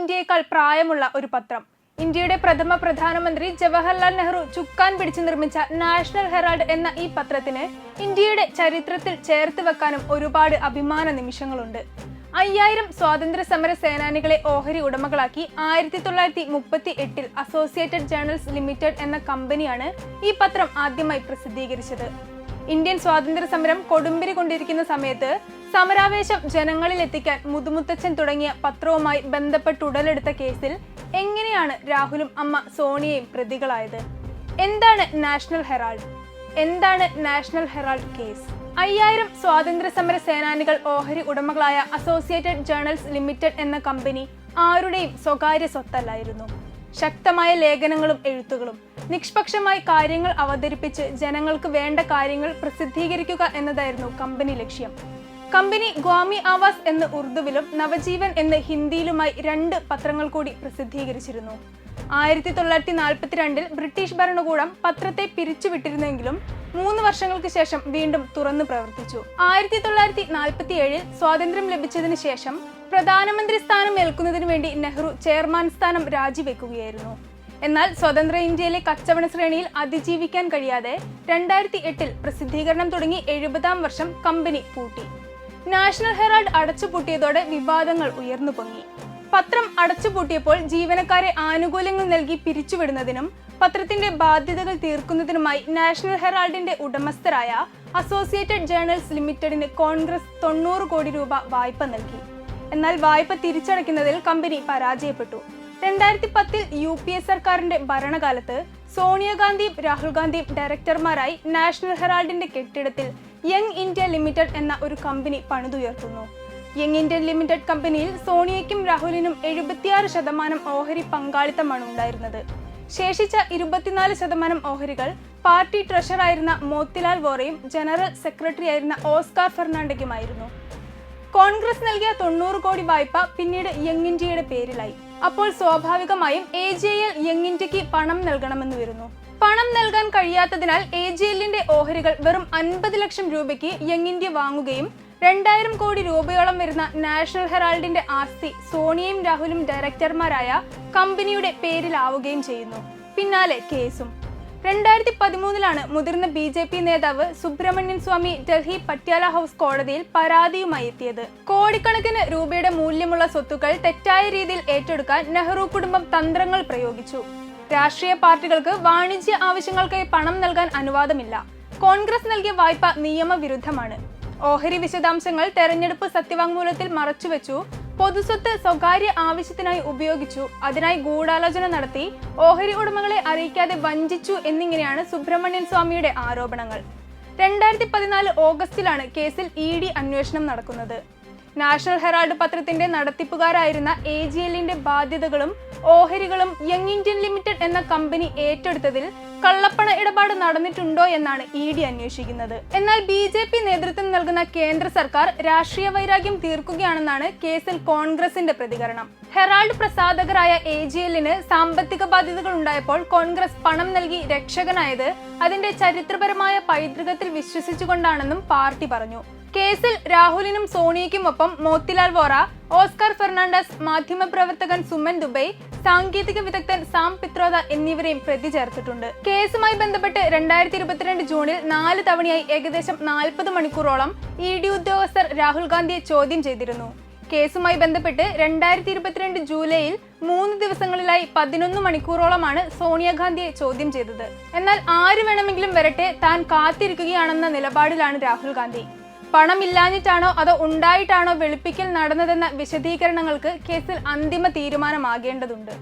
ഇന്ത്യയേക്കാൾ പ്രായമുള്ള ഒരു പത്രം. ഇന്ത്യയുടെ പ്രഥമ പ്രധാനമന്ത്രി ജവഹർലാൽ നെഹ്റു ചുക്കാൻ പിടിച്ച് നിർമ്മിച്ച നാഷണൽ ഹെറാൾഡ് എന്ന ഈ പത്രത്തിന് ഇന്ത്യയുടെ ചരിത്രത്തിൽ ചേർത്ത് വെക്കാനും ഒരുപാട് അഭിമാന നിമിഷങ്ങളുണ്ട്. 5000 സ്വാതന്ത്ര്യ സമര സേനാനികളെ ഓഹരി ഉടമകളാക്കി 1938 അസോസിയേറ്റഡ് ജേർണൽസ് ലിമിറ്റഡ് എന്ന കമ്പനിയാണ് ഈ പത്രം ആദ്യമായി പ്രസിദ്ധീകരിച്ചത്. ഇന്ത്യൻ സ്വാതന്ത്ര്യ സമരം കൊടുമ്പിരി കൊണ്ടിരിക്കുന്ന സമയത്ത് സമരാവേശം ജനങ്ങളിൽ എത്തിക്കാൻ മുതുമുത്തച്ഛൻ തുടങ്ങിയ പത്രവുമായി ബന്ധപ്പെട്ടുടലെടുത്ത കേസിൽ എങ്ങനെയാണ് രാഹുലും അമ്മ സോണിയയും പ്രതികളായത്? എന്താണ് നാഷണൽ ഹെറാൾഡ്? എന്താണ് നാഷണൽ ഹെറാൾഡ് കേസ്? 5000 സ്വാതന്ത്ര്യ സമര സേനാനികൾ ഓഹരി ഉടമകളായ അസോസിയേറ്റഡ് ജേർണൽസ് ലിമിറ്റഡ് എന്ന കമ്പനി ആരുടെയും സ്വകാര്യ സ്വത്തല്ലായിരുന്നു. ശക്തമായ ലേഖനങ്ങളും എഴുത്തുകളും നിഷ്പക്ഷമായി കാര്യങ്ങൾ അവതരിപ്പിച്ച് ജനങ്ങൾക്ക് വേണ്ട കാര്യങ്ങൾ പ്രസിദ്ധീകരിക്കുക എന്നതായിരുന്നു കമ്പനി ലക്ഷ്യം. കമ്പനി ഗ്വാമി ആവാസ് എന്ന് ഉറുദുവിലും നവജീവൻ എന്ന് ഹിന്ദിയിലുമായി 2 പത്രങ്ങൾ കൂടി പ്രസിദ്ധീകരിച്ചിരുന്നു. 1942 ബ്രിട്ടീഷ് ഭരണകൂടം പത്രത്തെ പിരിച്ചുവിട്ടിരുന്നെങ്കിലും 3 വർഷങ്ങൾക്ക് ശേഷം വീണ്ടും തുറന്നു പ്രവർത്തിച്ചു. 1947 സ്വാതന്ത്ര്യം ലഭിച്ചതിന് ശേഷം പ്രധാനമന്ത്രി സ്ഥാനം ഏൽക്കുന്നതിനു വേണ്ടി നെഹ്റു ചെയർമാൻ സ്ഥാനം രാജിവെക്കുകയായിരുന്നു. എന്നാൽ സ്വതന്ത്ര ഇന്ത്യയിലെ കച്ചവട ശ്രേണിയിൽ അതിജീവിക്കാൻ കഴിയാതെ 2008 പ്രസിദ്ധീകരണം തുടങ്ങി 70-ാം വർഷം കമ്പനി പൂട്ടി. നാഷണൽ ഹെറാൾഡ് അടച്ചുപൂട്ടിയതോടെ വിവാദങ്ങൾ ഉയർന്നു പൊങ്ങി. പത്രം അടച്ചുപൂട്ടിയപ്പോൾ ജീവനക്കാരെ ആനുകൂല്യങ്ങൾ നൽകി പിരിച്ചുവിടുന്നതിനും പത്രത്തിന്റെ ബാധ്യതകൾ തീർക്കുന്നതിനുമായി നാഷണൽ ഹെറാൾഡിന്റെ ഉടമസ്ഥരായ അസോസിയേറ്റഡ് ജേർണൽസ് ലിമിറ്റഡിന് കോൺഗ്രസ് 90 കോടി രൂപ വായ്പ നൽകി. എന്നാൽ വായ്പ തിരിച്ചടയ്ക്കുന്നതിൽ കമ്പനി പരാജയപ്പെട്ടു. 2010 UPA സർക്കാരിന്റെ ഭരണകാലത്ത് സോണിയാഗാന്ധിയും രാഹുൽ ഗാന്ധിയും ഡയറക്ടർമാരായി നാഷണൽ ഹെറാൾഡിന്റെ കെട്ടിടത്തിൽ യങ് ഇന്ത്യ ലിമിറ്റഡ് എന്ന ഒരു കമ്പനി പണിതുയർത്തുന്നു. യങ് ഇന്ത്യ ലിമിറ്റഡ് കമ്പനിയിൽ സോണിയയ്ക്കും രാഹുലിനും 76% ഓഹരി പങ്കാളിത്തമാണ് ഉണ്ടായിരുന്നത്. ശേഷിച്ച 24% ഓഹരികൾ പാർട്ടി ട്രഷറായിരുന്ന മോത്തിലാൽ വോറയും ജനറൽ സെക്രട്ടറി ആയിരുന്ന ഓസ്കാർ ഫെർണാണ്ടയ്ക്കുമായിരുന്നു. കോൺഗ്രസ് നൽകിയ 90 കോടി വായ്പ പിന്നീട് യങ് ഇന്ത്യയുടെ പേരിലായി. അപ്പോൾ സ്വാഭാവികമായും AJL യങ് ഇന്ത്യക്ക് പണം നൽകണമെന്ന് വരുന്നു. പണം നൽകാൻ കഴിയാത്തതിനാൽ AJLന്റെ ഓഹരികൾ വെറും 50 ലക്ഷം രൂപയ്ക്ക് യങ് ഇന്ത്യ വാങ്ങുകയും 2000 കോടി രൂപയോളം വരുന്ന നാഷണൽ ഹെറാൾഡിന്റെ ആസ്തി സോണിയയും രാഹുലും ഡയറക്ടർമാരായ കമ്പനിയുടെ പേരിലാവുകയും ചെയ്യുന്നു. പിന്നാലെ കേസും. 2013 മുതിർന്ന BJP നേതാവ് സുബ്രഹ്മണ്യൻ സ്വാമി ഡൽഹി പട്യാല ഹൗസ് കോടതിയിൽ പരാതിയുമായി എത്തിയത്. കോടിക്കണക്കിന് രൂപയുടെ മൂല്യമുള്ള സ്വത്തുക്കൾ തെറ്റായ രീതിയിൽ ഏറ്റെടുക്കാൻ നെഹ്റു കുടുംബം തന്ത്രങ്ങൾ പ്രയോഗിച്ചു. രാഷ്ട്രീയ പാർട്ടികൾക്ക് വാണിജ്യ ആവശ്യങ്ങൾക്കായി പണം നൽകാൻ അനുവാദമില്ല. കോൺഗ്രസ് നൽകിയ വായ്പ നിയമവിരുദ്ധമാണ്. ഓഹരി വിശദാംശങ്ങൾ തെരഞ്ഞെടുപ്പ് സത്യവാങ്മൂലത്തിൽ മറച്ചുവെച്ചു. പൊതുസ്വത്ത് സ്വകാര്യ ആവശ്യത്തിനായി ഉപയോഗിച്ചു. അതിനായി ഗൂഢാലോചന നടത്തി. ഓഹരി ഉടമകളെ അറിയിക്കാതെ വഞ്ചിച്ചു എന്നിങ്ങനെയാണ് സുബ്രഹ്മണ്യൻ സ്വാമിയുടെ ആരോപണങ്ങൾ. 2014 ഓഗസ്റ്റിലാണ് കേസിൽ ED അന്വേഷണം നടക്കുന്നത്. നാഷണൽ ഹെറാൾഡ് പത്രത്തിന്റെ നടത്തിപ്പുകാരായിരുന്ന AJLന്റെ ബാധ്യതകളും ഓഹരികളും യങ് ഇന്ത്യൻ ലിമിറ്റഡ് എന്ന കമ്പനി ഏറ്റെടുത്തതിൽ കള്ളപ്പണ ഇടപാട് നടന്നിട്ടുണ്ടോ എന്നാണ് ED അന്വേഷിക്കുന്നത്. എന്നാൽ BJP നേതൃത്വം നൽകുന്ന കേന്ദ്ര സർക്കാർ രാഷ്ട്രീയ വൈരാഗ്യം തീർക്കുകയാണെന്നാണ് കേസിൽ കോൺഗ്രസിന്റെ പ്രതികരണം. ഹെറാൾഡ് പ്രസാധകരായ AJLന് സാമ്പത്തിക ബാധ്യതകൾ ഉണ്ടായപ്പോൾ കോൺഗ്രസ് പണം നൽകി രക്ഷകനായത് അതിന്റെ ചരിത്രപരമായ പൈതൃകത്തിൽ വിശ്വസിച്ചുകൊണ്ടാണെന്നും പാർട്ടി പറഞ്ഞു. കേസിൽ രാഹുലിനും സോണിയയ്ക്കുമൊപ്പം മോത്തിലാൽ വോറ, ഓസ്കാർ ഫെർണാണ്ടസ്, മാധ്യമപ്രവർത്തകൻ സുമൻ ദുബൈ, സാങ്കേതിക വിദഗ്ധൻ സാം പിത്രോദ എന്നിവരെയും പ്രതി ചേർത്തിട്ടുണ്ട്. കേസുമായി ബന്ധപ്പെട്ട് 2022 ജൂണിൽ 4 തവണയായി ഏകദേശം 40 മണിക്കൂറോളം ED ഉദ്യോഗസ്ഥർ രാഹുൽ ഗാന്ധിയെ ചോദ്യം ചെയ്തിരുന്നു. കേസുമായി ബന്ധപ്പെട്ട് 2022 ജൂലൈയിൽ 3 ദിവസങ്ങളിലായി 11 മണിക്കൂറോളമാണ് സോണിയാഗാന്ധിയെ ചോദ്യം ചെയ്തത്. എന്നാൽ ആര് വേണമെങ്കിലും വരട്ടെ, താൻ കാത്തിരിക്കുകയാണെന്ന നിലപാടിലാണ് രാഹുൽ ഗാന്ധി. പണമില്ലാഞ്ഞിട്ടാണോ അതോ ഉണ്ടായിട്ടാണോ വെളുപ്പിക്കൽ നടന്നതെന്ന വിശദീകരണങ്ങൾക്ക് കേസിൽ അന്തിമ തീരുമാനമാകേണ്ടതുണ്ട്.